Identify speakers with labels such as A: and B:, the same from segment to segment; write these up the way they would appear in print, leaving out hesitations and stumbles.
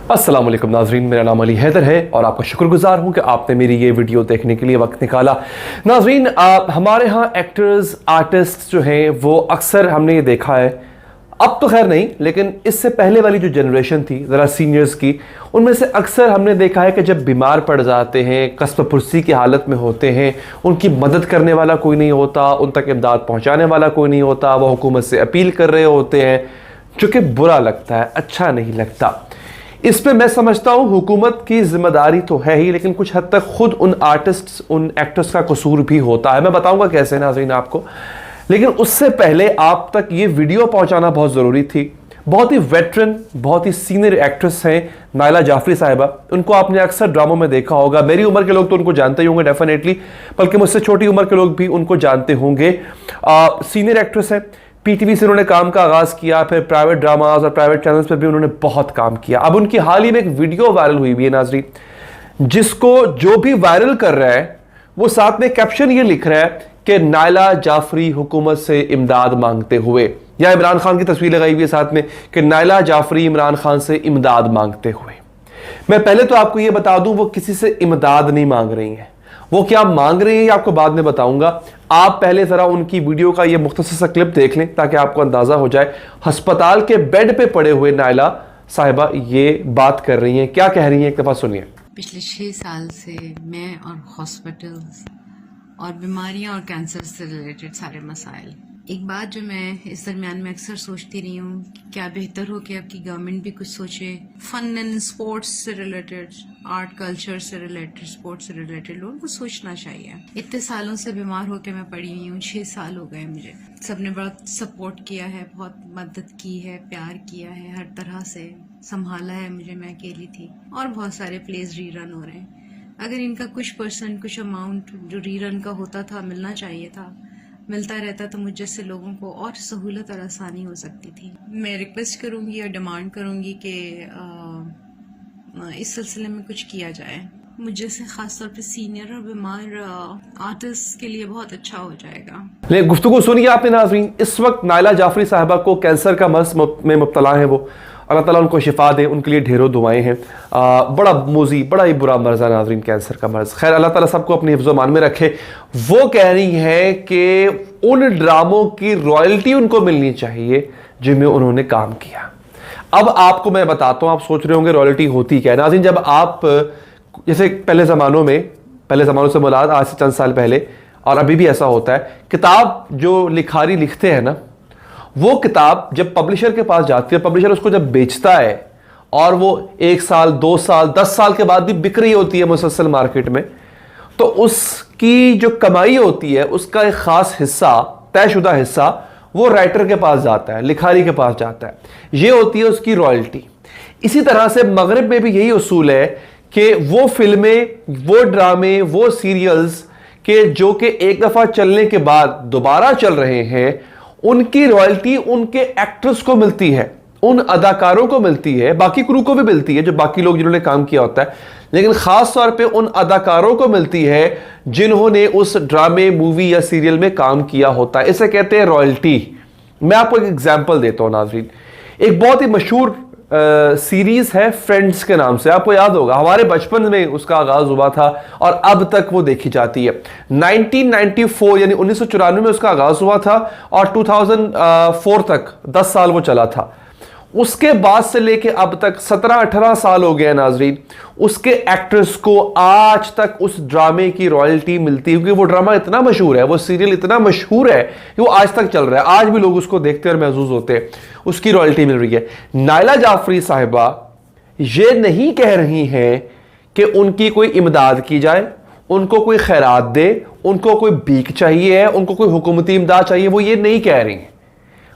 A: अस्सलाम वालेकुम नाजरीन, मेरा नाम अली हैदर है और आपका शुक्रगुजार हूँ कि आपने मेरी ये वीडियो देखने के लिए वक्त निकाला। नाजरीन, हमारे यहाँ एक्टर्स आर्टिस्ट जो हैं वो अक्सर हमने ये देखा है, अब तो खैर नहीं, लेकिन इससे पहले वाली जो जनरेशन थी ज़रा सीनियर्स की, उनमें से अक्सर हमने देखा है कि जब बीमार पड़ जाते हैं, कस्ब पुरसी की हालत में होते हैं, उनकी मदद करने वाला कोई नहीं होता, उन तक इमदाद पहुँचाने वाला कोई नहीं होता, वो हुकूमत से अपील कर रहे होते हैं, जो कि बुरा लगता है, अच्छा नहीं लगता। इस पे मैं समझता हूँ हुकूमत की जिम्मेदारी तो है ही, लेकिन कुछ हद तक खुद उन आर्टिस्ट्स, उन एक्टर्स का कसूर भी होता है। मैं बताऊंगा कैसे नाज़रीन आपको, लेकिन उससे पहले आप तक ये वीडियो पहुंचाना बहुत ज़रूरी थी। बहुत ही वेटरन, बहुत ही सीनियर एक्ट्रेस हैं नायला जाफरी साहिबा। उनको आपने अक्सर ड्रामों में देखा होगा, मेरी उम्र के लोग तो उनको जानते ही होंगे डेफिनेटली, बल्कि मुझसे छोटी उम्र के लोग भी उनको जानते होंगे। सीनियर एक्ट्रेस है, पीटीवी से उन्होंने काम का आगाज किया, फिर प्राइवेट ड्रामाज और प्राइवेट चैनल्स पर भी उन्होंने बहुत काम किया। अब उनकी हाल ही में एक वीडियो वायरल हुई है नाजरीन, जिसको जो भी वायरल कर रहा है वो साथ में कैप्शन ये लिख रहा है कि नायला जाफरी हुकूमत से इमदाद मांगते हुए, या इमरान खान की तस्वीर लगाई हुई है साथ में कि नायला जाफरी इमरान खान से इमदाद मांगते हुए। मैं पहले तो आपको यह बता दूं, वो किसी से इमदाद नहीं मांग रही हैं। वो क्या मांग रही है आपको बाद में बताऊंगा। आप पहले जरा उनकी वीडियो का ये मुख्तसर सा क्लिप देख लें ताकि आपको अंदाजा हो जाए। अस्पताल के बेड पे पड़े हुए नायला साहिबा ये बात कर रही हैं, क्या कह रही हैं, एक दफा सुनिए।
B: पिछले 6 साल से मैं और हॉस्पिटल्स और बीमारियां और कैंसर से रिलेटेड सारे मसाइल, एक बात जो मैं इस दरमियान में अक्सर सोचती रही हूँ कि क्या बेहतर हो कि अब की गवर्नमेंट भी कुछ सोचे, फन एंड स्पोर्ट्स से रिलेटेड, आर्ट कल्चर से रिलेटेड, स्पोर्ट्स से रिलेटेड लोगों को सोचना चाहिए। इतने सालों से बीमार होकर मैं पड़ी हुई हूँ, 6 साल हो गए मुझे। सबने बड़ा सपोर्ट किया है, बहुत मदद की है, प्यार किया है, हर तरह से संभाला है मुझे। मैं अकेली थी और बहुत सारे प्लेस रीरन हो रहे हैं। अगर इनका कुछ परसेंट, कुछ अमाउंट जो रीरन का होता था मिलना चाहिए था, मिलता रहता तो मुझ जैसे लोगों को और सहूलत और आसानी हो सकती थी। मैं रिक्वेस्ट करूंगी और डिमांड करूंगी कि इस सिलसिले में कुछ किया जाए। मुझ जैसे खासतौर पे सीनियर और बीमार आर्टिस्ट के लिए बहुत अच्छा हो जाएगा।
A: ले गुफ्तगू सुनिए आपने नाज़रीन। इस वक्त नायला जाफरी साहिबा को कैंसर का मर्ज में मुब्तला है वो, अल्लाह ताला उनको शिफा दे, उनके लिए ढेरों दुआएं हैं। बड़ा मोजी, बड़ा ही बुरा मर्ज है नाज़रीन, कैंसर का मर्ज। खैर अल्लाह ताला सबको अपनी हिफ्ज़-ओ-मान में रखे। वो कह रही है कि उन ड्रामों की रॉयल्टी उनको मिलनी चाहिए जिनमें उन्होंने काम किया। अब आपको मैं बताता हूँ, आप सोच रहे होंगे रॉयल्टी होती क्या है। नाज़रीन, जब आप जैसे पहले ज़मानों से मुराद आज से चंद साल पहले, और अभी भी ऐसा होता है, किताब जो लिखारी लिखते हैं ना, वो किताब जब पब्लिशर के पास जाती है, पब्लिशर उसको जब बेचता है और वो 1 साल, 2 साल, 10 साल के बाद भी बिक रही होती है मुसलसल मार्केट में, तो उसकी जो कमाई होती है उसका एक खास हिस्सा, तयशुदा हिस्सा, वो राइटर के पास जाता है, लिखारी के पास जाता है। ये होती है उसकी रॉयल्टी। इसी तरह से मगरिब में भी यही उसूल है कि वो फिल्में, वो ड्रामे, वो सीरियल्स के जो कि एक दफा चलने के बाद दोबारा चल रहे हैं, उनकी रॉयल्टी उनके एक्टर्स को मिलती है, उन अदाकारों को मिलती है, बाकी क्रू को भी मिलती है, जो बाकी लोग जिन्होंने काम किया होता है, लेकिन खास तौर पे उन अदाकारों को मिलती है जिन्होंने उस ड्रामे, मूवी या सीरियल में काम किया होता है। इसे कहते हैं रॉयल्टी। मैं आपको एक एग्जांपल देता हूं नाज़रीन। एक बहुत ही मशहूर सीरीज है फ्रेंड्स के नाम से, आपको याद होगा, हमारे बचपन में उसका आगाज हुआ था और अब तक वो देखी जाती है। 1994 यानी 1994 में उसका आगाज हुआ था और 2004 तक 10 साल वो चला था। उसके बाद से लेके अब तक 17-18 साल हो गए नाजरीन, उसके एक्टर्स को आज तक उस ड्रामे की रॉयल्टी मिलती है, क्योंकि वो ड्रामा इतना मशहूर है, वो सीरियल इतना मशहूर है कि वो आज तक चल रहा है, आज भी लोग उसको देखते और महसूस होते हैं, उसकी रॉयल्टी मिल रही है। नायला जाफरी साहिबा ये नहीं कह रही हैं कि उनकी कोई इमदाद की जाए, उनको कोई खैरात दे, उनको कोई भीख चाहिए है, उनको कोई हुकूमती इमदाद चाहिए, वो ये नहीं कह रही हैं।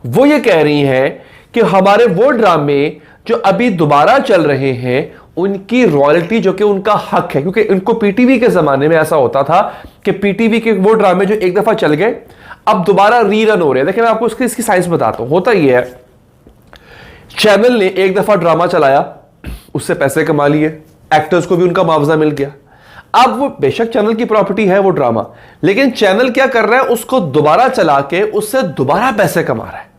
A: वो ये कह रही हैं कि हमारे वो ड्रामे जो अभी दोबारा चल रहे हैं उनकी रॉयल्टी, जो कि उनका हक है, क्योंकि इनको पीटीवी के जमाने में ऐसा होता था कि पीटीवी के वो ड्रामे जो एक दफा चल गए अब दोबारा रीरन हो रहे हैं। देखिए मैं आपको इसकी साइंस बताता हूं। होता ही है, चैनल ने एक दफा ड्रामा चलाया, उससे पैसे कमा लिए, एक्टर्स को भी उनका मुआवजा मिल गया। अब वो बेशक चैनल की प्रॉपर्टी है वो ड्रामा, लेकिन चैनल क्या कर रहा है, उसको दोबारा चला के उससे दोबारा पैसे कमा रहा है।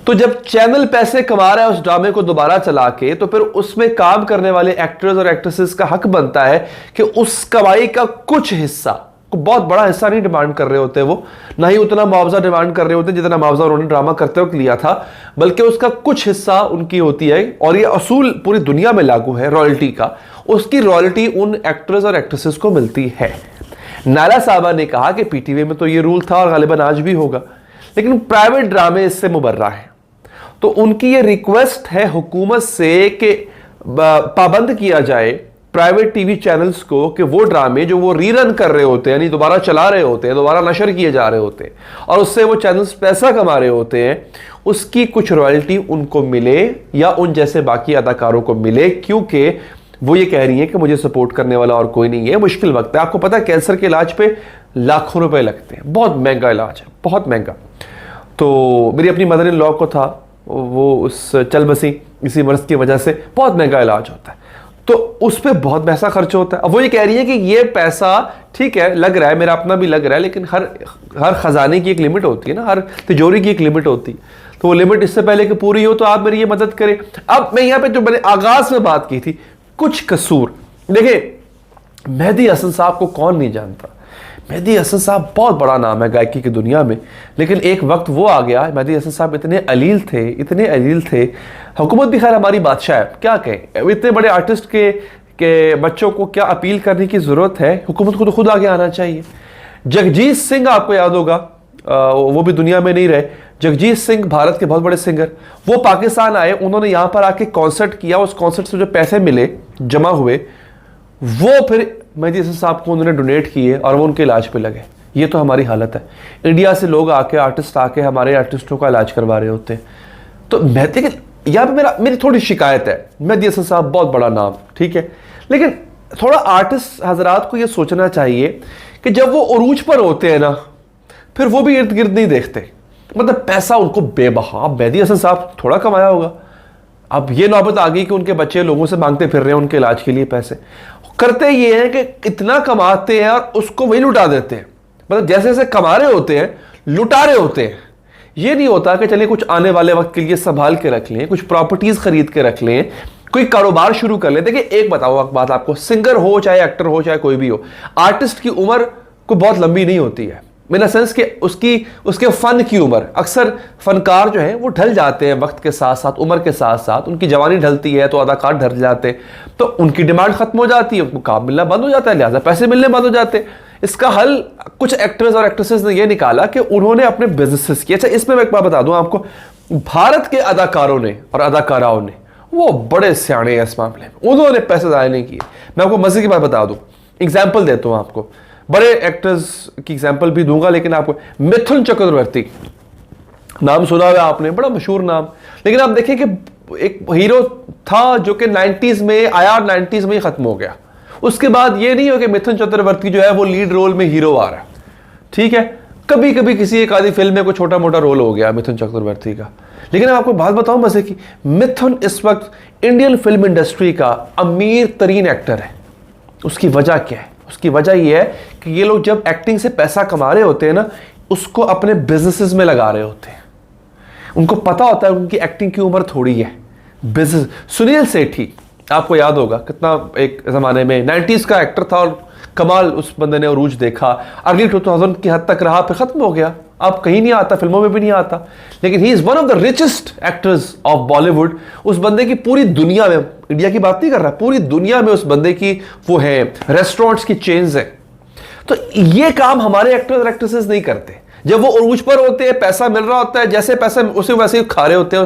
A: तो जब चैनल पैसे कमा रहा है उस ड्रामे को दोबारा चला के, तो फिर उसमें काम करने वाले एक्टर्स और एक्ट्रेसेस का हक बनता है कि उस कमाई का कुछ हिस्सा, बहुत बड़ा हिस्सा नहीं डिमांड कर रहे होते वो, ना ही उतना मुआवजा डिमांड कर रहे होते जितना मुआवजा उन्होंने ड्रामा करते वक्त लिया था, बल्कि उसका कुछ हिस्सा उनकी होती है। और ये असूल पूरी दुनिया में लागू है रॉयल्टी का, उसकी रॉयल्टी उन एक्टर्स और एक्ट्रेसेस को मिलती है। नायला साहबा ने कहा कि पीटीवी में तो ये रूल था और गालिबन आज भी होगा, लेकिन प्राइवेट ड्रामे इससे मुबर्रा है। तो उनकी ये रिक्वेस्ट है हुकूमत से कि पाबंद किया जाए प्राइवेट टीवी चैनल्स को कि वो ड्रामे जो वो रीरन कर रहे होते हैं, यानी दोबारा चला रहे होते हैं, दोबारा नशर किए जा रहे होते हैं और उससे वो चैनल्स पैसा कमा रहे होते हैं, उसकी कुछ रॉयल्टी उनको मिले या उन जैसे बाकी अदाकारों को मिले, क्योंकि वो ये कह रही है कि मुझे सपोर्ट करने वाला और कोई नहीं है, मुश्किल वक्त है। आपको पता है कैंसर के इलाज पे लाखों रुपए लगते हैं, बहुत महंगा इलाज है, बहुत महंगा। तो मेरी अपनी मदर इन लॉ को था, वो उस चल बसी इसी मर्ज की वजह से, बहुत महंगा इलाज होता है, तो उस पर बहुत पैसा खर्च होता है। अब वो ये कह रही है कि ये पैसा ठीक है लग रहा है, मेरा अपना भी लग रहा है, लेकिन हर खजाने की एक लिमिट होती है ना, हर तिजोरी की एक लिमिट होती है, तो वो लिमिट इससे पहले कि पूरी हो तो आप मेरी ये मदद करें। अब मैं यहाँ पे जो मैंने आगाज में बात की थी, कुछ कसूर, देखिए मेहदी हसन साहब को कौन नहीं जानता, मेहदी हसन साहब बहुत बड़ा नाम है गायकी की दुनिया में, लेकिन एक वक्त वो आ गया, मेहदी हसन साहब इतने अलील थे, इतने अलील थे, हुकूमत भी खैर हमारी बादशाह है, क्या कहें, इतने बड़े आर्टिस्ट के बच्चों को क्या अपील करने की ज़रूरत है, हुकूमत को तो खुद आगे आना चाहिए। जगजीत सिंह आपको याद होगा, वो भी दुनिया में नहीं रहे, जगजीत सिंह भारत के बहुत बड़े सिंगर, वो पाकिस्तान आए, उन्होंने यहाँ पर आके कॉन्सर्ट किया, उस कॉन्सर्ट से जो पैसे मिले जमा हुए वो फिर मेहदी हसन साहब को उन्होंने डोनेट किए और वो उनके इलाज पे लगे। ये तो हमारी हालत है, इंडिया से लोग आके, आर्टिस्ट आके हमारे आर्टिस्टों का इलाज करवा रहे होते हैं। तो यहाँ पे मेरी थोड़ी शिकायत है, मेहदी हसन साहब बहुत बड़ा नाम, ठीक है, लेकिन थोड़ा आर्टिस्ट हजरात को ये सोचना चाहिए कि जब वो उरूज पर होते हैं ना, फिर वो भी इर्द गिर्द नहीं देखते, मतलब पैसा उनको बेबहा। मेहदी हसन साहब थोड़ा कमाया होगा, अब ये नौबत आ गई कि उनके बच्चे लोगों से मांगते फिर रहे हैं उनके इलाज के लिए पैसे। करते ये हैं कि इतना कमाते हैं और उसको वही लुटा देते हैं, मतलब जैसे जैसे कमा रहे होते हैं लुटा रहे होते हैं। ये नहीं होता कि चलिए कुछ आने वाले वक्त के लिए संभाल के रख लें, कुछ प्रॉपर्टीज खरीद के रख लें, कोई कारोबार शुरू कर लें। देखिए एक बताओ बात आपको, सिंगर हो चाहे एक्टर हो चाहे कोई भी हो, आर्टिस्ट की उम्र को बहुत लंबी नहीं होती है, मेरा सेंस कि उसके फन की उम्र, अक्सर फनकार जो है वो ढल जाते हैं वक्त के साथ साथ, उम्र के साथ साथ उनकी जवानी ढलती है तो अदाकार ढल जाते हैं, तो उनकी डिमांड खत्म हो जाती है, उनको काम मिलना बंद हो जाता है, लिहाजा पैसे मिलने बंद हो जाते हैं। इसका हल कुछ एक्टर्स और एक्ट्रेसेस ने यह निकाला कि उन्होंने अपने बिजनेसेस किए। अच्छा इसमें मैं एक बात बता दूं आपको, भारत के अदाकारों ने और अदाकाराओं ने वो बड़े सियाणे हैं इस मामले में, उन्होंने पैसे ज़ाया नहीं किए। मैं आपको मजे की बात बता दूं, एग्जाम्पल देता हूं आपको, बड़े एक्टर्स की एग्जाम्पल भी दूंगा, लेकिन आपको मिथुन चक्रवर्ती नाम सुना हुआ आपने, बड़ा मशहूर नाम, लेकिन आप देखें कि एक हीरो था जो कि 90s में आया, 90s में ही खत्म हो गया। उसके बाद ये नहीं हो कि मिथुन चक्रवर्ती जो है वो लीड रोल में हीरो आ रहा है, ठीक है, कभी कभी किसी एक आधी फिल्म में कोई छोटा मोटा रोल हो गया मिथुन चक्रवर्ती का। लेकिन आपको बात बताऊं मजे की, मिथुन इस वक्त इंडियन फिल्म इंडस्ट्री का अमीर तरीन एक्टर है। उसकी वजह क्या है? उसकी वजह यह है कि ये लोग जब एक्टिंग से पैसा कमा रहे होते हैं ना, उसको अपने बिजनेसेस में लगा रहे होते हैं। उनको पता होता है उनकी एक्टिंग की उम्र थोड़ी है। बिजनेस, सुनील सेठी आपको याद होगा, कितना एक जमाने में 90s का एक्टर था और कमाल उस बंदे ने उरूज देखा, अर्ली 2000 की हद तक रहा, फिर खत्म हो गया, अब कहीं नहीं आता, फिल्मों में भी नहीं आता, लेकिन he is one of the richest actors of Bollywood. उस बंदे की पूरी दुनिया में, इंडिया की बात नहीं कर रहा, पूरी दुनिया में उस बंदे की वो है, रेस्टोरेंट्स की चेन्स है। तो ये काम हमारे एक्टर्स और एक्ट्रेसेस नहीं करते। जब वो उरूज पर होते हैं, पैसा मिल रहा होता है, जैसे पैसा उसे वैसे ही खा रहे होते हैं,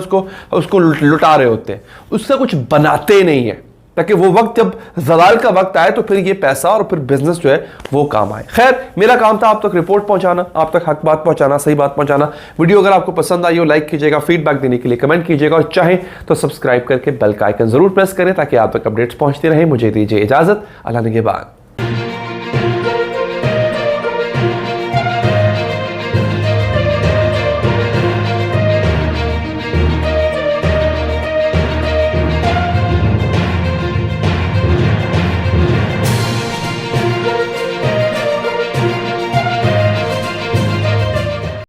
A: उसको लुटा रहे होते हैं, उसका कुछ बनाते नहीं है, ताकि वो वक्त जब ज़वाल का वक्त आए तो फिर ये पैसा और फिर बिजनेस जो है वो काम आए। खैर, मेरा काम था आप तक रिपोर्ट पहुंचाना, आप तक हक बात पहुंचाना, सही बात पहुंचाना। वीडियो अगर आपको पसंद आई हो लाइक कीजिएगा, फीडबैक देने के लिए कमेंट कीजिएगा, और चाहें तो सब्सक्राइब करके बेल का आइकन जरूर प्रेस करें ताकि आप तक अपडेट्स पहुंचती रहें। मुझे दीजिए इजाजत, अल्लाह निगहबान।